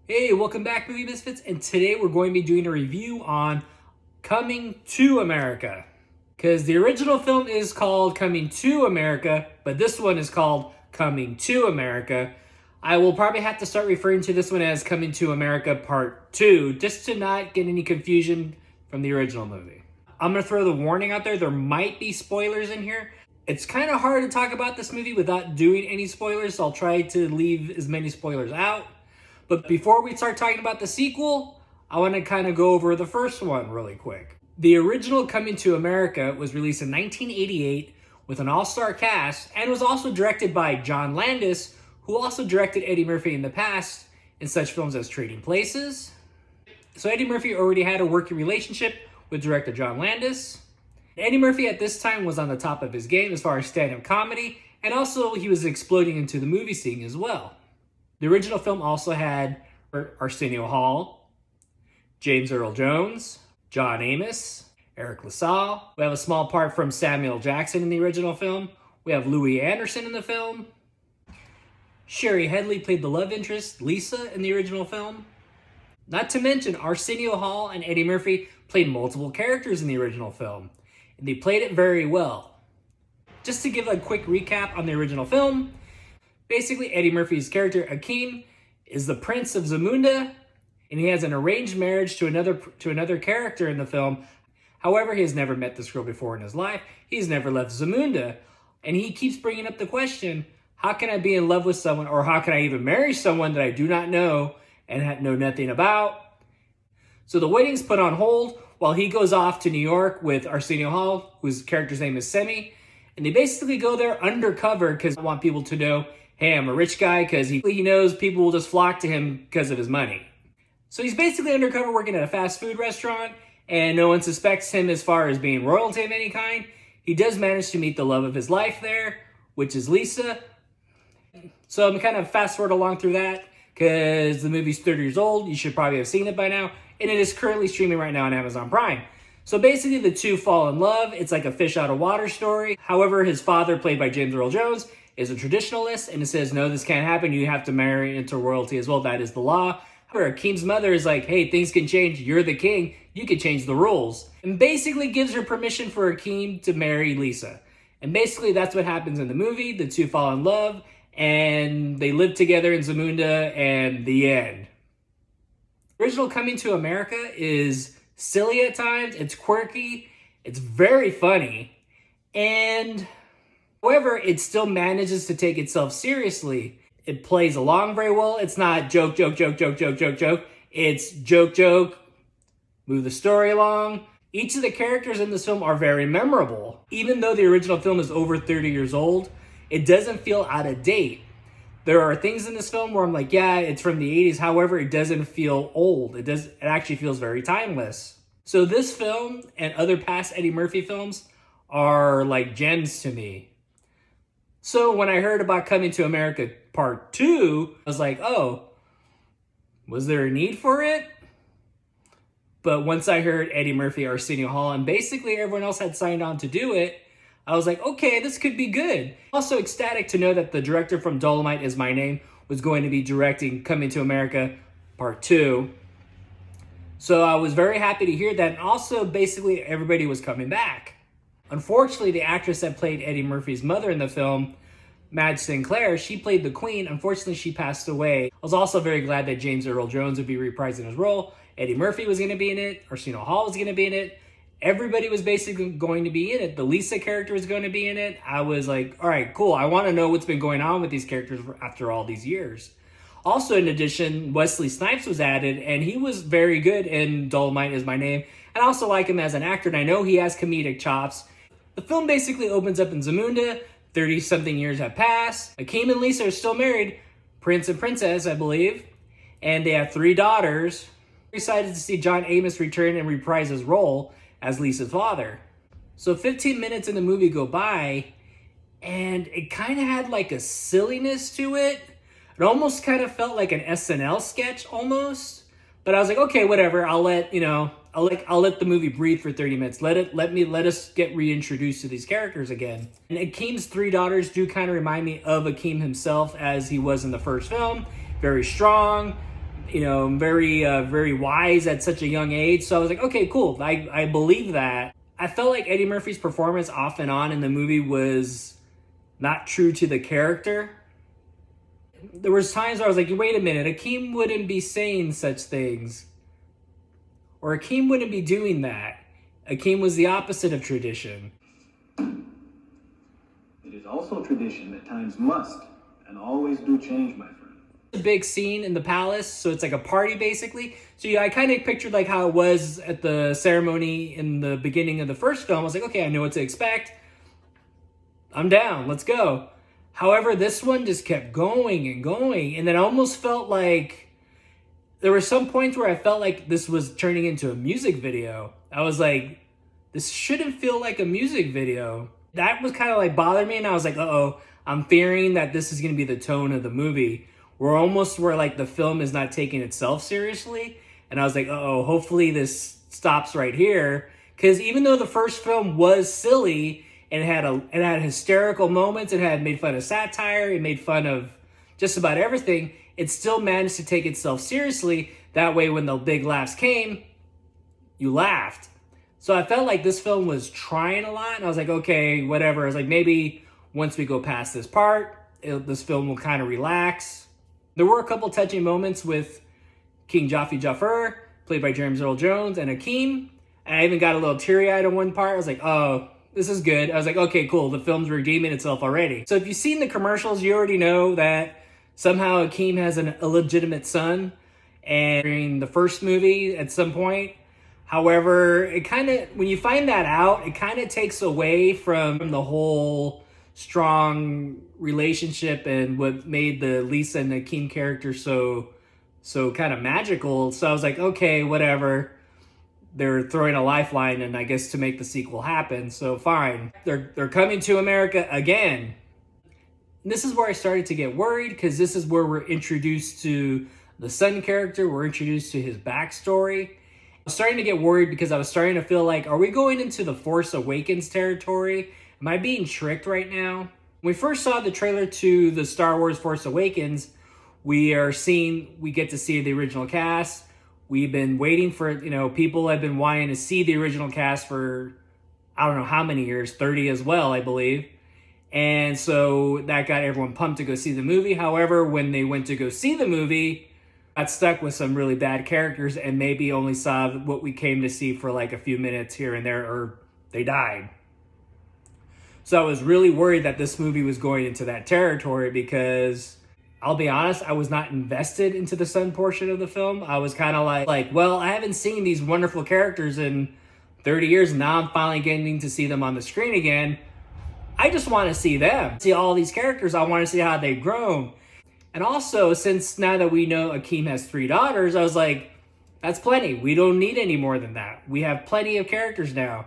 Hey, welcome back, Movie Misfits, and today we're going to be doing a review on Coming to America. Because the original film is called Coming to America, but this one is called Coming to America. I will probably have to start referring to this one as Coming to America Part 2, just to not get any confusion from the original movie. I'm going to throw the warning out there might be spoilers in here. It's kind of hard to talk about this movie without doing any spoilers, so I'll try to leave as many spoilers out. But before we start talking about the sequel, I want to kind of go over the first one really quick. The original Coming to America was released in 1988 with an all-star cast and was also directed by John Landis, who also directed Eddie Murphy in the past in such films as Trading Places. So Eddie Murphy already had a working relationship with director John Landis. Eddie Murphy at this time was on the top of his game as far as stand-up comedy, and also he was exploding into the movie scene as well. The original film also had Arsenio Hall, James Earl Jones, John Amos, Eric LaSalle. We have a small part from Samuel Jackson in the original film. We have Louis Anderson in the film. Sherry Headley played the love interest, Lisa, in the original film. Not to mention, Arsenio Hall and Eddie Murphy played multiple characters in the original film, and they played it very well. Just to give a quick recap on the original film, basically, Eddie Murphy's character, Akeem, is the prince of Zamunda, and he has an arranged marriage to another character in the film. However, he has never met this girl before in his life. He's never left Zamunda, and he keeps bringing up the question, how can I be in love with someone, or how can I even marry someone that I do not know and know nothing about? So the wedding's put on hold while he goes off to New York with Arsenio Hall, whose character's name is Semi, and they basically go there undercover because they want people to know, hey, I'm a rich guy, because he knows people will just flock to him because of his money. So he's basically undercover working at a fast food restaurant, and no one suspects him as far as being royalty of any kind. He does manage to meet the love of his life there, which is Lisa. So I'm kind of fast forward along through that, because the movie's 30 years old. You should probably have seen it by now, and it is currently streaming right now on Amazon Prime. So basically the two fall in love. It's like a fish out of water story. However, his father, played by James Earl Jones, is a traditionalist, and it says, no, this can't happen. You have to marry into royalty as well. That is the law. However, Akeem's mother is like, hey, things can change. You're the king. You can change the rules. And basically gives her permission for Akeem to marry Lisa. And basically that's what happens in the movie. The two fall in love, and they live together in Zamunda, and the end. The original Coming to America is silly at times. It's quirky. It's very funny. And however, it still manages to take itself seriously. It plays along very well. It's not joke, joke, joke, joke, joke, joke, joke. It's joke, joke, move the story along. Each of the characters in this film are very memorable. Even though the original film is over 30 years old, it doesn't feel out of date. There are things in this film where I'm like, yeah, it's from the 80s. However, it doesn't feel old. It actually feels very timeless. So this film and other past Eddie Murphy films are like gems to me. So when I heard about Coming to America Part 2, I was like, oh, was there a need for it? But once I heard Eddie Murphy, Arsenio Hall, and basically everyone else had signed on to do it, I was like, okay, this could be good. Also ecstatic to know that the director from Dolomite Is My Name was going to be directing Coming to America Part 2. So I was very happy to hear that. And also, basically, everybody was coming back. Unfortunately, the actress that played Eddie Murphy's mother in the film, Madge Sinclair, she played the Queen. Unfortunately, she passed away. I was also very glad that James Earl Jones would be reprising his role. Eddie Murphy was going to be in it. Arsenio Hall was going to be in it. Everybody was basically going to be in it. The Lisa character was going to be in it. I was like, all right, cool. I want to know what's been going on with these characters after all these years. Also, in addition, Wesley Snipes was added, and he was very good in Dolomite Is My Name. And I also like him as an actor, and I know he has comedic chops. The film basically opens up in Zamunda. 30-something years have passed. Akeem and Lisa are still married, prince and princess, I believe. And they have 3 daughters. I'm excited to see John Amos return and reprise his role as Lisa's father. So 15 minutes in the movie go by, and it kind of had like a silliness to it. It almost kind of felt like an SNL sketch almost. But I was like, okay, whatever. I'll let the movie breathe for 30 minutes. Let us get reintroduced to these characters again. And Akeem's 3 daughters do kind of remind me of Akeem himself as he was in the first film. Very strong, very wise at such a young age. So I was like, okay, cool. I believe that. I felt like Eddie Murphy's performance off and on in the movie was not true to the character. There was times where I was like, wait a minute, Akeem wouldn't be saying such things. Or Akeem wouldn't be doing that. Akeem was the opposite of tradition. It is also tradition that times must and always do change, my friend. A big scene in the palace, so it's like a party basically. So yeah, I kind of pictured like how it was at the ceremony in the beginning of the first film. I was like, okay, I know what to expect. I'm down, let's go. However, this one just kept going and going, and then I almost felt like there were some points where I felt like this was turning into a music video. I was like, this shouldn't feel like a music video. That was kind of like bothering me, and I was like, uh-oh, I'm fearing that this is going to be the tone of the movie. We're almost where like the film is not taking itself seriously. And I was like, uh-oh, hopefully this stops right here. Because even though the first film was silly and it had hysterical moments, it had made fun of satire, it made fun of just about everything, it still managed to take itself seriously. That way when the big laughs came, you laughed. So I felt like this film was trying a lot, and I was like, okay, whatever. I was like, maybe once we go past this part, this film will kind of relax. There were a couple touching moments with King Jafi Jafar, played by James Earl Jones, and Akeem. And I even got a little teary-eyed on one part. I was like, oh, this is good. I was like, okay, cool. The film's redeeming itself already. So if you've seen the commercials, you already know that somehow Akeem has an illegitimate son. And during the first movie at some point, however, it kind of, when you find that out, it kind of takes away from the whole strong relationship and what made the Lisa and Akeem character so kind of magical. So I was like, okay, whatever. They're throwing a lifeline, and I guess to make the sequel happen. So fine. They're coming to America again. And this is where I started to get worried, because this is where we're introduced to the son character. We're introduced to his backstory. I was starting to get worried because I was starting to feel like, are we going into the Force Awakens territory? Am I being tricked right now? When we first saw the trailer to the Star Wars Force Awakens, we get to see the original cast. We've been waiting for, people have been wanting to see the original cast for, I don't know how many years, 30 as well, I believe. And so that got everyone pumped to go see the movie. However, when they went to go see the movie, got stuck with some really bad characters and maybe only saw what we came to see for like a few minutes here and there, or they died. So I was really worried that this movie was going into that territory, because I'll be honest, I was not invested into the son portion of the film. I was kind of like, well, I haven't seen these wonderful characters in 30 years, and now I'm finally getting to see them on the screen again. I just want to see them. See all these characters, I want to see how they've grown. And also, since now that we know Akeem has 3 daughters, I was like, that's plenty. We don't need any more than that. We have plenty of characters now.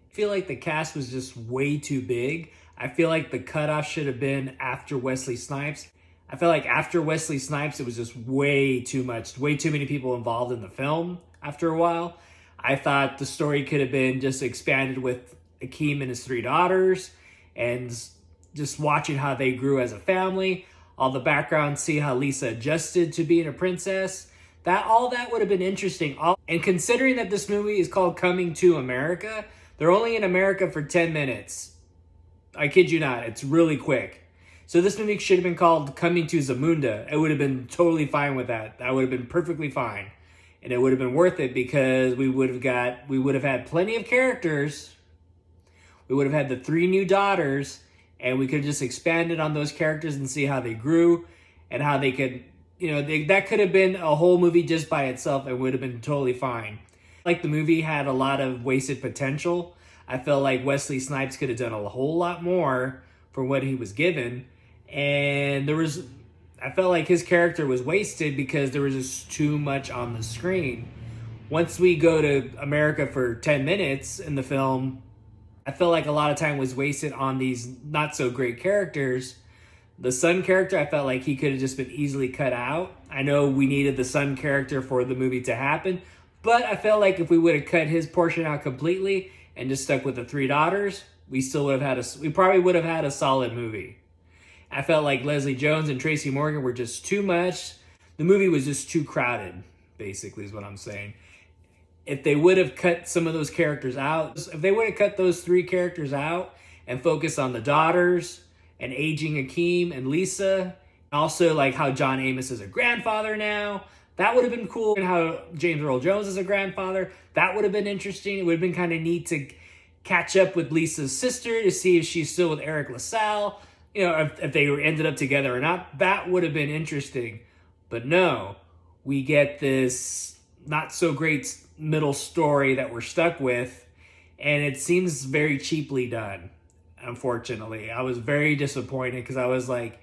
I feel like the cast was just way too big. I feel like the cutoff should have been after Wesley Snipes. I felt like after Wesley Snipes, it was just way too much, way too many people involved in the film after a while. I thought the story could have been just expanded with Akeem and his 3 daughters, and just watching how they grew as a family. All the background, see how Lisa adjusted to being a princess. All that would have been interesting. And considering that this movie is called Coming to America, they're only in America for 10 minutes. I kid you not, it's really quick. So this movie should have been called Coming to Zamunda. It would have been totally fine with that. That would have been perfectly fine. And it would have been worth it, because we would have had plenty of characters. We would have had the 3 new daughters, and we could have just expanded on those characters and see how they grew and how they could, that could have been a whole movie just by itself and would have been totally fine. Like, the movie had a lot of wasted potential. I felt like Wesley Snipes could have done a whole lot more for what he was given. And I felt like his character was wasted because there was just too much on the screen. Once we go to America for 10 minutes in the film, I felt like a lot of time was wasted on these not so great characters. The son character, I felt like he could have just been easily cut out. I know we needed the son character for the movie to happen, but I felt like if we would have cut his portion out completely and just stuck with the 3 daughters, we probably would have had a solid movie. I felt like Leslie Jones and Tracy Morgan were just too much. The movie was just too crowded, basically, is what I'm saying. If they would have cut some of those characters out, if they would have cut those 3 characters out and focused on the daughters and aging Akeem and Lisa, also like how John Amos is a grandfather now, that would have been cool. And how James Earl Jones is a grandfather, that would have been interesting. It would have been kind of neat to catch up with Lisa's sister to see if she's still with Eric LaSalle, if they ended up together or not. That would have been interesting. But no, we get this not so great middle story that we're stuck with, and it seems very cheaply done, unfortunately. I was very disappointed because I was like,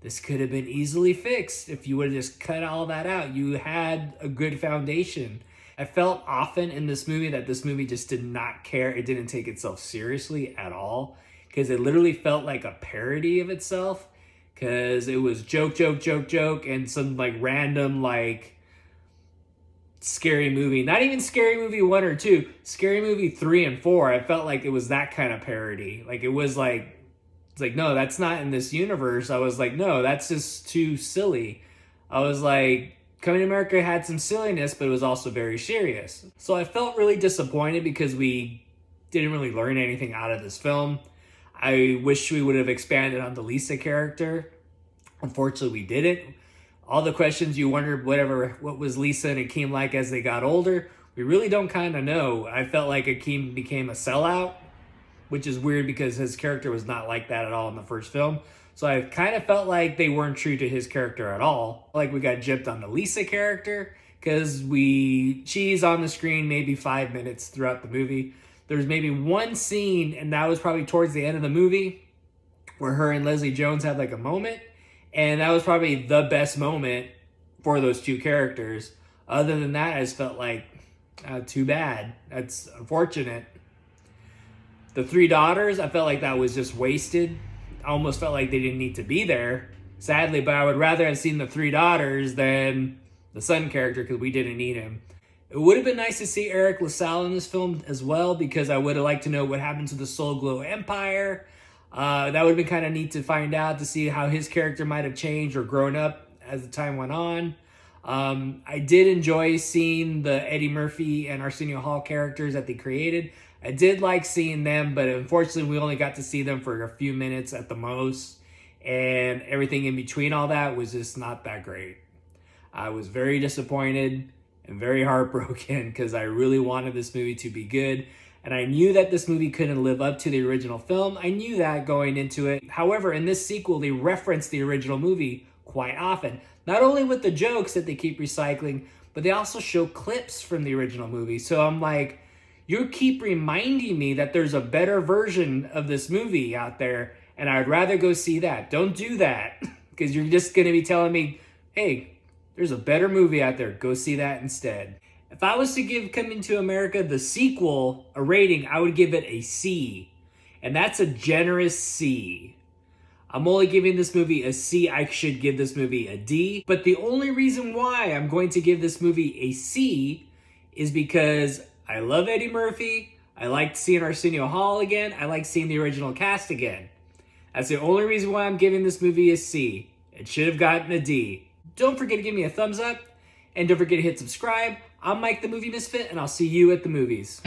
this could have been easily fixed if you would have just cut all that out. You had a good foundation. I felt often in this movie that this movie just did not care. It didn't take itself seriously at all, because it literally felt like a parody of itself, because it was joke, and some like random like Scary Movie. Not even Scary Movie 1 or 2. Scary Movie 3 and 4. I felt like it was that kind of parody. Like it was like, it's like, no, that's not in this universe. I was like, no, that's just too silly. I was like, Coming to America had some silliness, but it was also very serious. So I felt really disappointed because we didn't really learn anything out of this film. I wish we would have expanded on the Lisa character. Unfortunately, we didn't. All the questions you wondered, what was Lisa and Akeem like as they got older, we really don't kind of know. I felt like Akeem became a sellout, which is weird because his character was not like that at all in the first film. So I kind of felt like they weren't true to his character at all. Like we got gypped on the Lisa character because she's on the screen maybe 5 minutes throughout the movie. There's maybe one scene, and that was probably towards the end of the movie, where her and Leslie Jones had like a moment. And that was probably the best moment for those 2 characters. Other than that, I just felt like, too bad. That's unfortunate. The 3 daughters, I felt like that was just wasted. I almost felt like they didn't need to be there, sadly, but I would rather have seen the 3 daughters than the son character because we didn't need him. It would have been nice to see Eric LaSalle in this film as well, because I would have liked to know what happened to the Soul Glow Empire. That would have been kind of neat to find out, to see how his character might have changed or grown up as the time went on. I did enjoy seeing the Eddie Murphy and Arsenio Hall characters that they created. I did like seeing them, but unfortunately we only got to see them for a few minutes at the most, and everything in between all that was just not that great. I was very disappointed and very heartbroken because I really wanted this movie to be good, and I knew that this movie couldn't live up to the original film. I knew that going into it. However, in this sequel, they reference the original movie quite often, not only with the jokes that they keep recycling, but they also show clips from the original movie. So I'm like, you keep reminding me that there's a better version of this movie out there, and I'd rather go see that. Don't do that, because you're just going to be telling me, hey, there's a better movie out there. Go see that instead. If I was to give Coming to America, the sequel, a rating, I would give it a C. And that's a generous C. I'm only giving this movie a C. I should give this movie a D. But the only reason why I'm going to give this movie a C is because I love Eddie Murphy. I liked seeing Arsenio Hall again. I like seeing the original cast again. That's the only reason why I'm giving this movie a C. It should have gotten a D. Don't forget to give me a thumbs up. And don't forget to hit subscribe. I'm Mike the Movie Misfit, and I'll see you at the movies.